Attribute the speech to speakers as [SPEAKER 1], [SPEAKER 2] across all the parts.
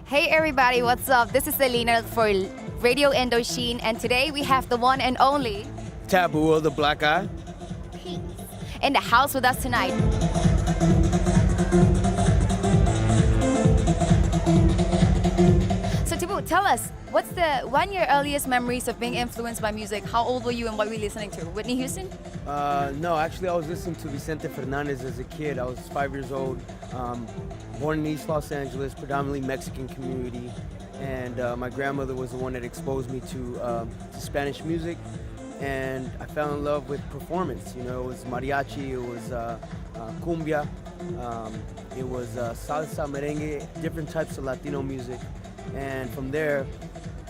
[SPEAKER 1] Hey everybody, what's up? This is Selena for Radio Indochine, and today we have the one and only
[SPEAKER 2] Taboo of the Black Eye.
[SPEAKER 1] Peace in the house with us tonight. So Taboo, tell us, what's one of your earliest memories of being influenced by music? How old were you and what were you listening to? Whitney Houston?
[SPEAKER 2] No, actually I was listening to Vicente Fernandez as a kid. I was 5 years old, born in East Los Angeles, predominantly Mexican community. And my grandmother was the one that exposed me to Spanish music. And I fell in love with performance. You know, it was mariachi, it was cumbia, it was salsa, merengue, different types of Latino music. And from there,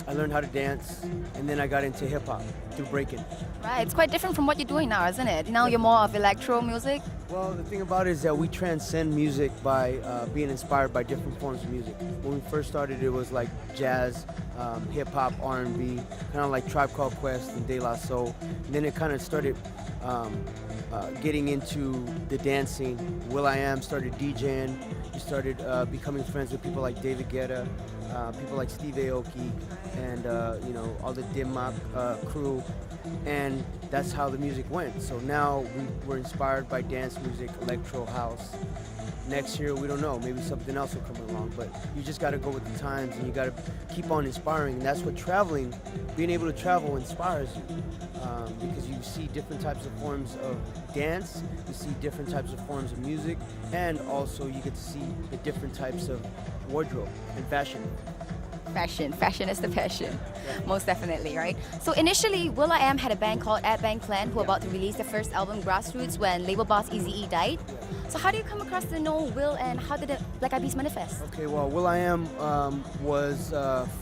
[SPEAKER 2] I learned how to dance, and then I got into hip hop through breaking.
[SPEAKER 1] Right, it's quite different from what you're doing now, isn't it? Now you're more of electro music.
[SPEAKER 2] Well, the thing about it is that we transcend music by being inspired by different forms of music. When we first started, it was like jazz, hip hop, R&B, kind of like Tribe Called Quest and De La Soul. And then it kind of started getting into the dancing. will.i.am started DJing. We started becoming friends with people like David Guetta, people like Steve Aoki, and you know, all the Dim-Mak crew. And that's how the music went. So now we're inspired by dance music, electro, house. Next year, we don't know, maybe something else will come along, but you just gotta go with the times and you gotta keep on inspiring. And that's what traveling, being able to travel inspires you. Because you see different types of forms of dance, you see different types of forms of music, and also you get to see the different types of wardrobe and fashion.
[SPEAKER 1] Fashion is the passion, most definitely, right? So initially, will.i.am had a band called At Bang Clan who were about to release their first album, Grassroots, when label boss Eazy-E died. So how do you come across to know Will, and how did the Black Eyed Peas manifest?
[SPEAKER 2] Okay, well, will.i.am was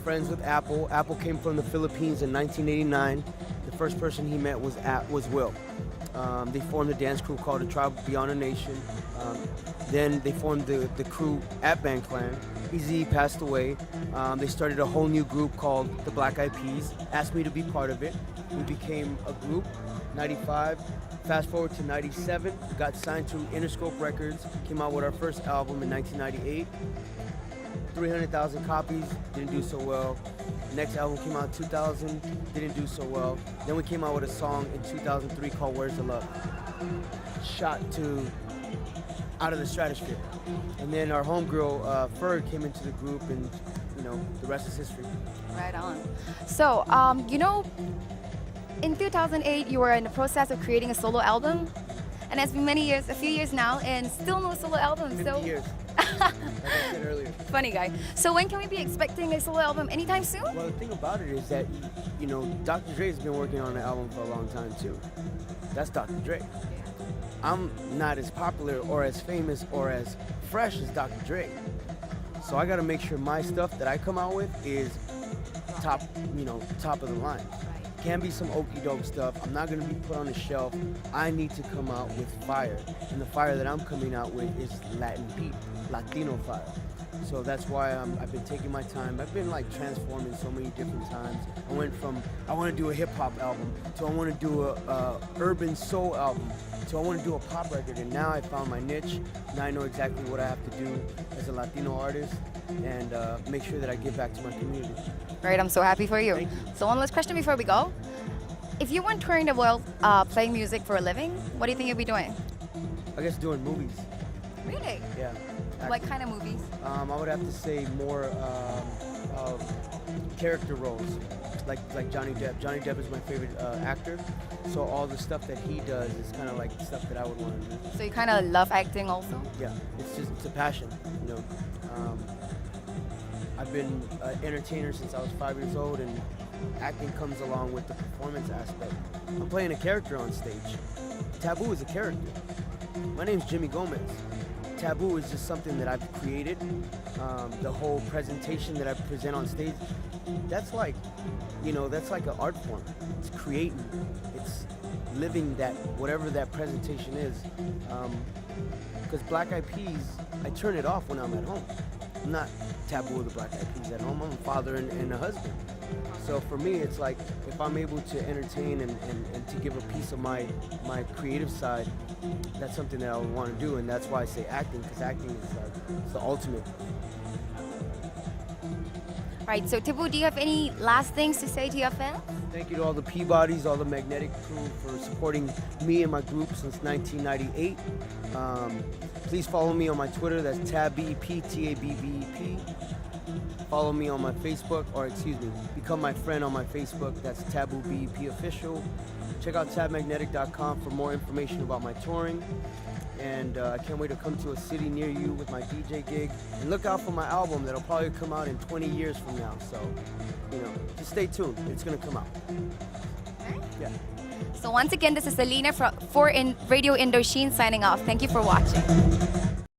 [SPEAKER 2] friends with Apple. Apple came from the Philippines in 1989. The first person he met was Will. They formed a dance crew called A Tribe Beyond a Nation. Then they formed the crew At Bang Clan. Eazy passed away. They started a whole new group called the Black Eyed Peas. Asked me to be part of it. We became a group, 95. Fast forward to 97, we got signed to Interscope Records, came out with our first album in 1998. 300,000 copies, didn't do so well. Next album came out in 2000, didn't do so well. Then we came out with a song in 2003 called Where's the Love? Shot to out of the stratosphere. And then our homegirl, Ferg, came into the group, and you know, the rest is history.
[SPEAKER 1] Right on. So, you know, in 2008, you were in the process of creating a solo album, and it's been a few years now, and still no solo album.
[SPEAKER 2] 50 years, like I said earlier.
[SPEAKER 1] Funny guy. So when can we be expecting a solo album? Anytime soon?
[SPEAKER 2] Well, the thing about it is that, you know, Dr. Dre's been working on an album for a long time too. That's Dr. Dre. I'm not as popular or as famous or as fresh as Dr. Dre. So I gotta make sure my stuff that I come out with is top of the line. Can be some okey doke stuff. I'm not gonna be put on the shelf. I need to come out with fire. And the fire that I'm coming out with is Latin beat, Latino fire. So that's why I've been taking my time. I've been like transforming so many different times. I went from, I wanna do a hip hop album, to I wanna do a urban soul album, to I wanna do a pop record. And now I found my niche. Now I know exactly what I have to do as a Latino artist, and make sure that I give back to my community.
[SPEAKER 1] Great, I'm so happy for you.
[SPEAKER 2] Thank you.
[SPEAKER 1] So one last question before we go. If you weren't touring the world playing music for a living, what do you think you'd be doing?
[SPEAKER 2] I guess doing movies.
[SPEAKER 1] Really?
[SPEAKER 2] Yeah.
[SPEAKER 1] What kind of movies?
[SPEAKER 2] I would have to say more of character roles, like Johnny Depp. Johnny Depp is my favorite actor, so all the stuff that he does is kind of like stuff that I would want to do.
[SPEAKER 1] So you kind of love acting also?
[SPEAKER 2] Yeah, it's a passion, you know. I've been an entertainer since I was 5 years old, and acting comes along with the performance aspect. I'm playing a character on stage. Taboo is a character. My name's Jimmy Gomez. Taboo is just something that I've created. The whole presentation that I present on stage, that's like, you know, that's like an art form. It's creating, it's living that, whatever that presentation is. Because Black Eyed Peas, I turn it off when I'm at home. I'm not Taboo of the Black Eyed Peas at home. I'm a father and a husband. So for me, it's like, if I'm able to entertain and to give a piece of my creative side, that's something that I would want to do, and that's why I say acting, because acting is like, it's the ultimate.
[SPEAKER 1] Right, so Tibu, do you have any last things to say to your fans?
[SPEAKER 2] Thank you to all the Peabodys, all the Magnetic crew for supporting me and my group since 1998. Please follow me on my Twitter, that's TabBEP, TABBEP. Follow me on my Facebook, or excuse me, become my friend on my Facebook, that's Taboo BEP Official. Check out tabmagnetic.com for more information about my touring. And I can't wait to come to a city near you with my DJ gig. And look out for my album that'll probably come out in 20 years from now. So, just stay tuned. It's going to come out. Yeah.
[SPEAKER 1] So once again, this is Alina for Radio Indochine signing off. Thank you for watching.